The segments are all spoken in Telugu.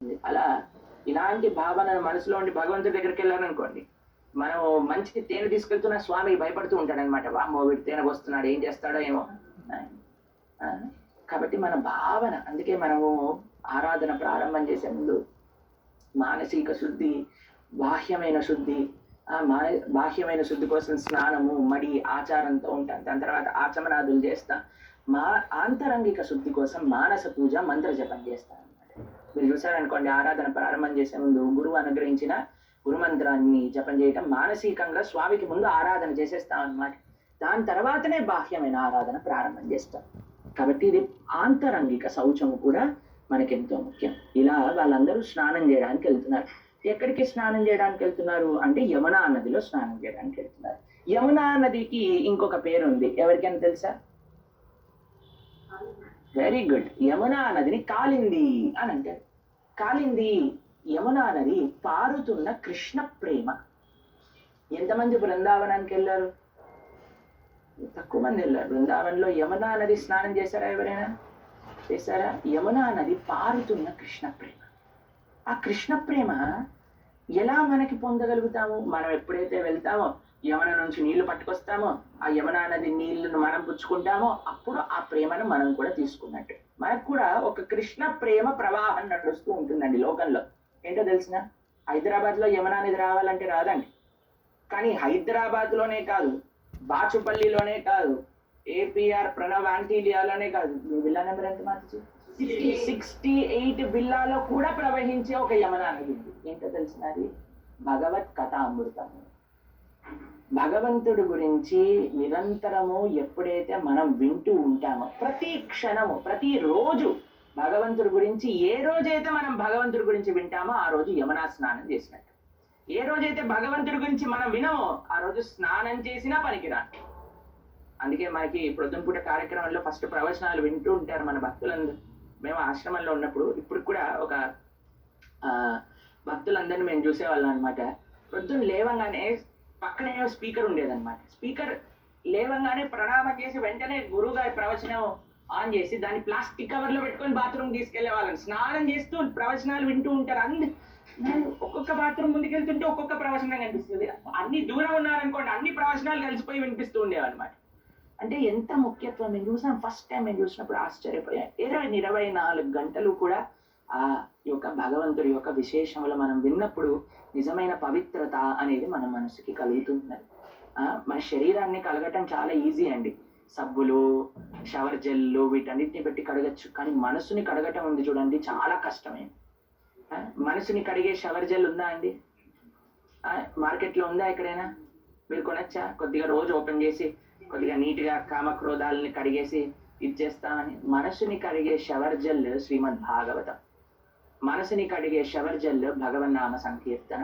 అలా ఇలాంటి భావన మనసులో ఉండి భగవంతుడి దగ్గరికి వెళ్ళారనుకోండి, మనం మంచి తేనె తీసుకెళ్తున్న స్వామి భయపడుతూ ఉంటాడనమాట. వామ్మో వీడు తేనె వస్తున్నాడు, ఏం చేస్తాడో ఏమో. ఆ, కాబట్టి మన భావన, అందుకే మనము ఆరాధన ప్రారంభం చేసే ముందు మానసిక శుద్ధి, బాహ్యమైన శుద్ధి, బాహ్యమైన శుద్ధి కోసం స్నానము, మడి, ఆచారంతో ఉంటాం. దాని తర్వాత ఆచమనాదులు చేస్తాం. ఆంతరంగిక శుద్ధి కోసం మానస పూజ, మంత్ర జపం చేస్తాం అనమాట. మీరు చూసారనుకోండి, ఆరాధన ప్రారంభం చేసే ముందు గురువు అనుగ్రహించిన గురుమంత్రాన్ని జపం చేయటం, మానసికంగా స్వామికి ముందు ఆరాధన చేసేస్తాం అనమాట. దాని తర్వాతనే బాహ్యమైన ఆరాధన ప్రారంభం చేస్తాం. కాబట్టి ఇది ఆంతరంగిక శౌచము కూడా మనకెంతో ముఖ్యం. ఇలా వాళ్ళందరూ స్నానం చేయడానికి వెళ్తున్నారు. ఎక్కడికి స్నానం చేయడానికి వెళ్తున్నారు అంటే యమునా నదిలో స్నానం చేయడానికి వెళ్తున్నారు. యమునా నదికి ఇంకొక పేరు ఉంది, ఎవరికైనా తెలుసా? Very good. యమునా నదిని కాలింది అని అంటారు. కాలింది యమునా నది పారుతున్న కృష్ణ ప్రేమ. ఎంతమంది బృందావనానికి వెళ్ళారు? తక్కువ మంది వెళ్ళారు. బృందావనంలో యమునా నది స్నానం చేశారా? ఎవరైనా చేశారా? యమునా నది పారుతున్న కృష్ణ ప్రేమ. ఆ కృష్ణ ప్రేమ ఎలా మనకి పొందగలుగుతాము? మనం ఎప్పుడైతే వెళ్తామో, యమున నుంచి నీళ్లు పట్టుకొస్తామో, ఆ యమునా నది నీళ్లను మనం పుచ్చుకుంటామో, అప్పుడు ఆ ప్రేమను మనం కూడా తీసుకున్నట్టు. మనకు కూడా ఒక కృష్ణ ప్రేమ ప్రవాహం నడుస్తూ ఉంటుందండి లోకంలో. ఏంటో తెలిసిన, హైదరాబాద్ లో యమునా నది రావాలంటే రాదండి. కానీ హైదరాబాద్ లోనే కాదు, బాచుపల్లిలోనే కాదు, ఏపీఆర్ ప్రణవ్ ఆంటీలియాలోనే కాదు, మీ విల్లా నెంబర్ ఎంత మార్చి 68 విల్లాలో కూడా ప్రవహించే ఒక యమునా నది ఉంది. ఏంటో తెలిసినది? భగవత్ కథామృతం. భగవంతుడి గురించి నిరంతరము ఎప్పుడైతే మనం వింటూ ఉంటామో, ప్రతి క్షణము, ప్రతిరోజు భగవంతుడి గురించి, ఏ రోజైతే మనం భగవంతుడి గురించి వింటామో ఆ రోజు యమునా స్నానం చేసినట్టు. ఏ రోజైతే భగవంతుడి గురించి మనం వినమో ఆ రోజు స్నానం చేసినా పనికిరా. అందుకే మనకి ప్రొద్దునపూట కార్యక్రమంలో ఫస్ట్ ప్రవచనాలు వింటూ ఉంటారు మన భక్తులందరూ. మేము ఆశ్రమంలో ఉన్నప్పుడు, ఇప్పుడు కూడా ఒక భక్తులందరినీ మేము చూసేవాళ్ళం అనమాట. ప్రొద్దున లేవంగానే పక్కనే స్పీకర్ ఉండేదన్నమాట. స్పీకర్ లేవంగానే ప్రణామం చేసి వెంటనే గురువు గారి ప్రవచనం ఆన్ చేసి దాన్ని ప్లాస్టిక్ కవర్ లో పెట్టుకొని బాత్రూమ్ తీసుకెళ్లే వాళ్ళని. స్నానం చేస్తూ ప్రవచనాలు వింటూ ఉంటారు. ఒక్కొక్క బాత్రూమ్ ముందుకెళ్తుంటే ఒక్కొక్క ప్రవచనం కనిపిస్తుంది. అన్ని దూరం ఉన్నారనుకోండి, అన్ని ప్రవచనాలు కలిసిపోయి వినిపిస్తూ ఉండేవన్నమాట. అంటే ఎంత ముఖ్యత్వం మేము చూసాం. ఫస్ట్ టైం మేము చూసినప్పుడు ఆశ్చర్యపోయాం. 24 గంటలు కూడా ఆ యొక్క భగవంతుడి యొక్క విశేషములు మనం విన్నప్పుడు నిజమైన పవిత్రత అనేది మన మనసుకి కలుగుతున్నది. మన శరీరాన్ని కలగటం చాలా ఈజీ అండి. సబ్బులు, షవర్ జెల్లు వీటన్నిటిని పెట్టి కడగచ్చు. కానీ మనసుని కడగటం ఉంది చూడండి, చాలా కష్టమే. మనసుని కడిగే షవర్ జెల్ ఉందా అండి? మార్కెట్లో ఉందా? ఎక్కడైనా మీరు కొనొచ్చా? కొద్దిగా రోజు ఓపెన్ చేసి కొద్దిగా నీట్గా కామక్రోధాలని కడిగేసి ఇచ్చేస్తామని. మనసుని కడిగే షవర్ జెల్ శ్రీమద్ భాగవతం. మనసుని కడిగే షవర్ జెల్ భగవన్నామ సంకీర్తన.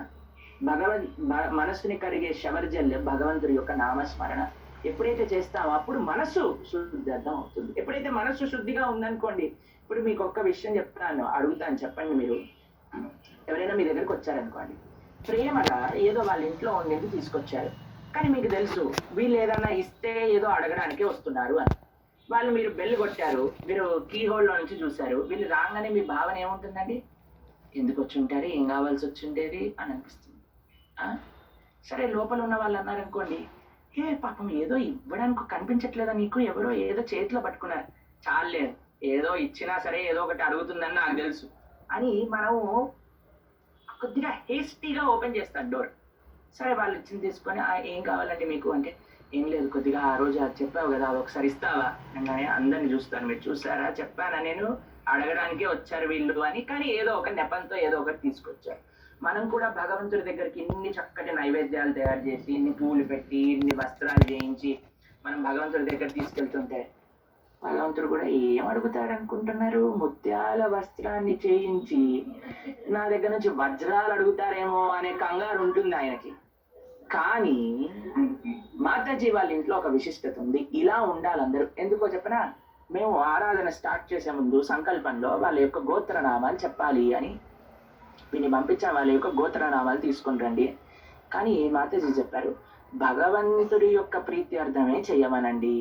మనసుని కడిగే షవర్ జెల్ భగవంతుడి యొక్క నామస్మరణ. ఎప్పుడైతే చేస్తామో అప్పుడు మనసు శుద్ధం అవుతుంది. ఎప్పుడైతే మనసు శుద్ధిగా ఉందనుకోండి, ఇప్పుడు మీకు ఒక్క విషయం చెప్తాను, అడుగుతాను, చెప్పండి. మీరు ఎవరైనా మీ దగ్గరకు వచ్చారనుకోండి, ప్రేమగా ఏదో వాళ్ళ ఇంట్లో ఉండేది తీసుకొచ్చారు, కానీ మీకు తెలుసు వీళ్ళు ఏదన్నా ఇస్తే ఏదో అడగడానికి వస్తున్నారు అని. వాళ్ళు మీరు బెల్ కొట్టారు, మీరు కీ హోల్డ్ లో నుంచి చూశారు, వీళ్ళు రాగానే మీ భావన ఏముంటుందండి? ఎందుకు వచ్చి ఉంటారు, ఏం కావాల్సి వచ్చి ఉండేది అని అనిపిస్తుంది. సరే, లోపల ఉన్న వాళ్ళు అన్నారనుకోండి, పాపం ఏదో ఇవ్వడానికి కనిపించట్లేదా నీకు, ఎవరో ఏదో చేతిలో పట్టుకున్నారు, చాలేదు ఏదో ఇచ్చినా సరే ఏదో ఒకటి అడుగుతుందని నాకు తెలుసు అని మనము కొద్దిగా హేస్టీగా ఓపెన్ చేస్తాం డోర్. సరే, వాళ్ళు ఇచ్చింది తీసుకొని ఏం కావాలంటే మీకు అంటే, ఏం లేదు కొద్దిగా ఆ రోజు అది చెప్పావు కదా, అది ఒకసారి ఇస్తావా అనగానే అందరిని చూస్తాను, మీరు చూసారా చెప్పానా నేను, అడగడానికే వచ్చారు వీళ్ళు అని. కానీ ఏదో ఒక నెపంతో ఏదో ఒకటి తీసుకొచ్చారు. మనం కూడా భగవంతుడి దగ్గరికి ఇన్ని చక్కటి నైవేద్యాలు తయారు చేసి, ఇన్ని పూలు పెట్టి, ఇన్ని వస్త్రాలు చేయించి మనం భగవంతుడి దగ్గర తీసుకెళ్తుంటే భగవంతుడు కూడా ఏం అడుగుతాడు అనుకుంటున్నారు? ముత్యాల వస్త్రాన్ని చేయించి నా దగ్గర నుంచి వజ్రాలు అడుగుతారేమో అనే కంగారు ఉంటుంది ఆయనకి. కానీ మాతాజీ వాళ్ళ ఇంట్లో ఒక విశిష్టత ఉంది. ఇలా ఉండాలి అందరూ. ఎందుకో చెప్పనా? మేము ఆరాధన స్టార్ట్ చేసే ముందు సంకల్పంలో వాళ్ళ యొక్క గోత్రనామాలు చెప్పాలి అని వీని పంపించిన వాళ్ళ యొక్క గోత్రనామాలు తీసుకొని రండి. కానీ మాతాజీ చెప్పారు, భగవంతుడి యొక్క ప్రీత్యర్థమే చెయ్యమనండి,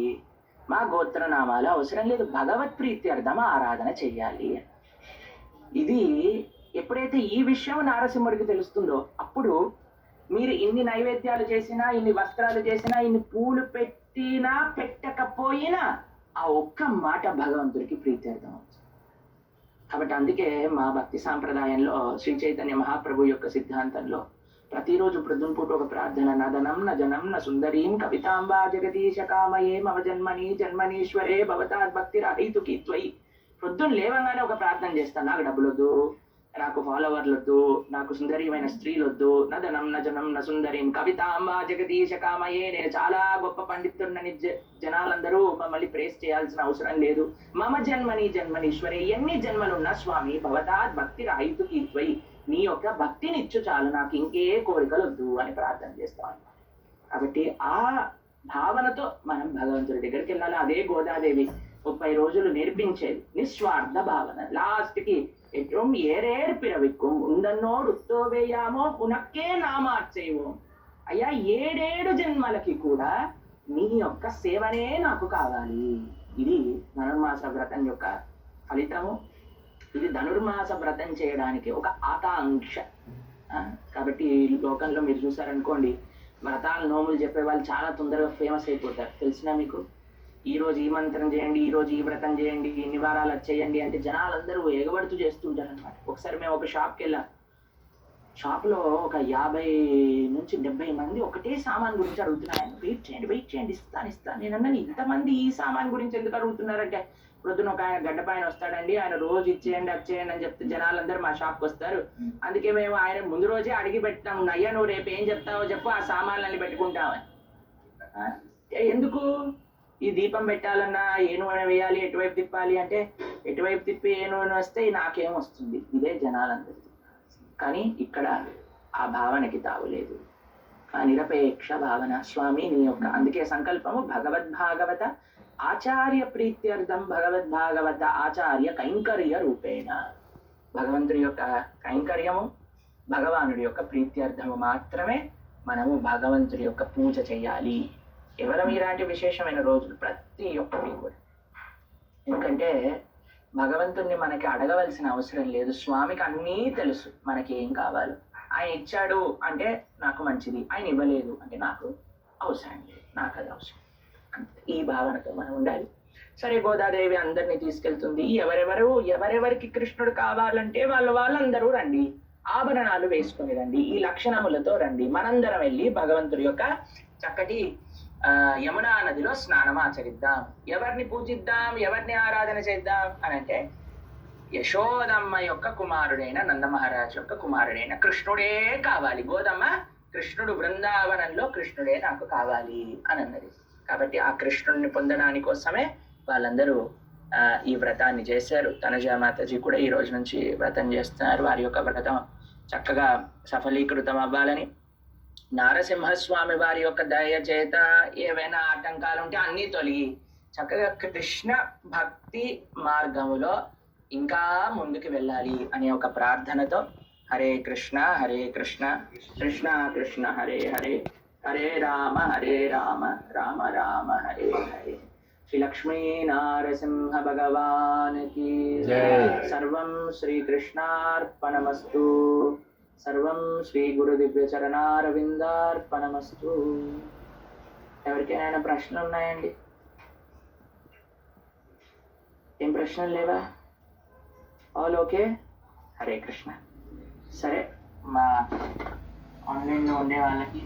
మా గోత్రనామాలు అవసరం లేదు, భగవత్ ప్రీత్యర్థం ఆరాధన చెయ్యాలి. ఇది ఎప్పుడు ఎప్పుడైతే ఈ విషయం నారసింహుడికి తెలుస్తుందో అప్పుడు మీరు ఇన్ని నైవేద్యాలు చేసినా, ఇన్ని వస్త్రాలు చేసినా, ఇన్ని పూలు పెట్టినా పెట్టకపోయినా ఆ ఒక్క మాట భగవంతుడికి ప్రీత్యర్థం అవుతుంది. కాబట్టి అందుకే మా భక్తి సాంప్రదాయంలో శ్రీ చైతన్య మహాప్రభు యొక్క సిద్ధాంతంలో ప్రతిరోజు ప్రొద్దునపూట ఒక ప్రార్థన, నదనం నజనం న సుందరీం కవితాంబా జగదీశ కామయేం అవజన్మని జన్మనీశ్వరే భవతాద్ భక్తి రహితుకి త్వయి. ప్రొద్దున లేవగానే ఒక ప్రార్థన చేస్తాను, నాకు డబ్బులు వద్దు, నాకు ఫాలోవర్లు వద్దు, నాకు సుందరీమైన స్త్రీలు వద్దు, నదనం నజనం న సుందరీం కవితాంబా జగదీశ కామయే, నేను చాలా గొప్ప పండితుడినని జనాలందరూ మమ్మల్ని ప్రేస్ చేయాల్సిన అవసరం లేదు. మమ జన్మని జన్మనీశ్వరే, ఎన్ని జన్మలున్నా స్వామి భవతాద్ భక్తి రహితుకి త్వయి, నీ యొక్క భక్తిని ఇచ్చు చాలు, నాకు ఇంకే కోరికలు వద్దు అని ప్రార్థన చేస్తాం. కాబట్టి ఆ భావనతో మనం భగవంతుడి దగ్గరికి వెళ్ళాలి. అదే గోదాదేవి 30 రోజులు నేర్పించేది నిస్వార్థ భావన. లాస్ట్ కి ఎట్రం ఏరేడు పిరవిక్కుం ఉండన్నోడు ఉత్తోవేయామో పునక్కే నామార్చేవో, అయ్యా 7 జన్మలకి కూడా నీ యొక్క సేవనే నాకు కావాలి. ఇది ధనుర్మాస వ్రతం యొక్క ఫలితము. ఇది ధనుర్మాస వ్రతం చేయడానికి ఒక ఆకాంక్ష. కాబట్టి లోకంలో మీరు చూసారనుకోండి, వ్రతాలు నోములు చెప్పే వాళ్ళు చాలా తొందరగా ఫేమస్ అయిపోతారు. తెలిసినా మీకు, ఈ రోజు ఈ మంత్రం చేయండి, ఈ రోజు ఈ వ్రతం చేయండి, ఇన్ని వారాలు చేయండి అంటే జనాలందరూ ఎగబడుతూ చేస్తుంటారు అనమాట. ఒకసారి మేము ఒక షాప్కి వెళ్ళాం. షాప్లో ఒక 50 నుంచి 70 మంది ఒకటే సామాన్ గురించి అడుగుతున్నారు. వెయిట్ చేయండి ఇస్తాను. నేను అన్నాను, ఇంతమంది ఈ సామాన్ గురించి ఎందుకు అడుగుతున్నారంటే, ప్రొద్దున ఒక ఆయన గడ్డపైన వస్తాడండి, ఆయన రోజు ఇచ్చేయండి వచ్చేయండి అని చెప్తే జనాలందరూ మా షాప్కి వస్తారు. అందుకే మేము ఆయన ముందు రోజే అడిగి పెట్టాము, అయ్యా నువ్వు రేపు ఏం చెప్తావో చెప్పు, ఆ సామాన్లన్నీ పెట్టుకుంటామని. ఎందుకు? ఈ దీపం పెట్టాలన్నా ఏ నూనె వేయాలి, ఎటువైపు తిప్పాలి అంటే, ఎటువైపు తిప్పి ఏ నూనె వస్తే నాకేం వస్తుంది, ఇదే జనాలందరికీ. కానీ ఇక్కడ ఆ భావనకి తావులేదు. ఆ నిరపేక్ష భావన, స్వామి నీ యొక్క, అందుకే సంకల్పము భగవద్భాగవత ఆచార్య ప్రీత్యర్థం, భగవద్భాగవత ఆచార్య కైంకర్య రూపేణ. భగవంతుడి యొక్క కైంకర్యము, భగవానుడి యొక్క ప్రీత్యర్థము మాత్రమే మనము భగవంతుడి యొక్క పూజ చేయాలి. కేవలం ఇలాంటి విశేషమైన రోజులు ప్రతి ఒక్కటి కూడా. ఎందుకంటే భగవంతుణ్ణి మనకి అడగవలసిన అవసరం లేదు. స్వామికి అన్నీ తెలుసు మనకి ఏం కావాలో. ఆయన ఇచ్చాడు అంటే నాకు మంచిది, ఆయన ఇవ్వలేదు అంటే నాకు అవసరం లేదు, నాకు అది అవసరం. ఈ భావనతో మనం ఉండాలి. సరే, గోదాదేవి అందరినీ తీసుకెళ్తుంది. ఎవరెవరికి కృష్ణుడు కావాలంటే వాళ్ళందరూ రండి, ఆభరణాలు వేసుకుని రండి, ఈ లక్షణములతో రండి, మనందరం వెళ్ళి భగవంతుడి యొక్క చక్కటి యమునా నదిలో స్నానం ఆచరిద్దాం. ఎవరిని పూజిద్దాం, ఎవరిని ఆరాధన చేద్దాం అని అంటే, యశోదమ్మ యొక్క కుమారుడైన నందమహారాజు యొక్క కుమారుడైన కృష్ణుడే కావాలి. గోదమ్మ, కృష్ణుడు బృందావనంలో కృష్ణుడే నాకు కావాలి అని అన్నది. కాబట్టి ఆ కృష్ణుడిని పొందడానికి కోసమే వాళ్ళందరూ ఈ వ్రతాన్ని చేశారు. తనుజామాతాజీ కూడా ఈ రోజు నుంచి వ్రతం చేస్తున్నారు. వారి యొక్క వ్రతం చక్కగా సఫలీకృతం అవ్వాలని, నారసింహస్వామి వారి యొక్క దయ చేత ఏవైనా ఆటంకాలు ఉంటే అన్నీ తొలగి చక్కగా కృష్ణ భక్తి మార్గములో ఇంకా ముందుకు వెళ్ళాలి అనే ఒక ప్రార్థనతో హరే కృష్ణ కృష్ణ కృష్ణ హరే హరే, హరే రామ రామ రామ హరే హరే. శ్రీ లక్ష్మీ నారసింహ భగవాన్ కి సర్వం శ్రీకృష్ణార్పణమస్తు. సర్వం శ్రీ గురు దివ్య చరణారవిందార్పణమస్తు. ఎవరికైనా ప్రశ్నలు ఉన్నాయండి? ఏం ప్రశ్నలు లేవా? All okay? హరే కృష్ణ. సరే, మా ఆన్లైన్లో ఉండే వాళ్ళకి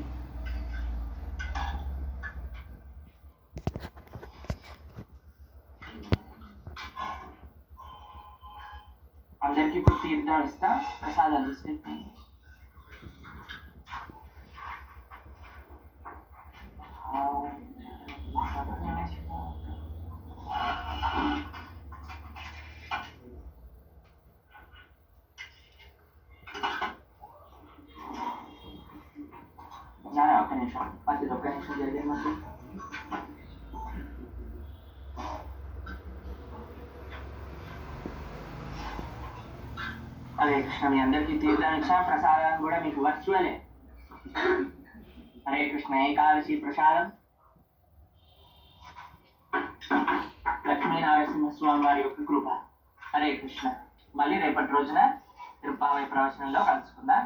అందరికీ ఇప్పుడు తీర్థం ఇస్తా, ప్రసాదాలు తీసుకెళ్తాను. ఒక్క నిమిషం జరిగింది మాకు. హరే కృష్ణ. మీ అందరికీ తీర్థాన్ని ఇచ్చిన ప్రసాదాన్ని కూడా మీకు వర్చువలే. హరే కృష్ణ. ఏకాదశి ప్రసాదం లక్ష్మీ నారసింహస్వామి వారి యొక్క కృప. హరే కృష్ణ. మళ్ళీ రేపటి రోజున కృపావై ప్రవచనంలో కలుసుకుందాం.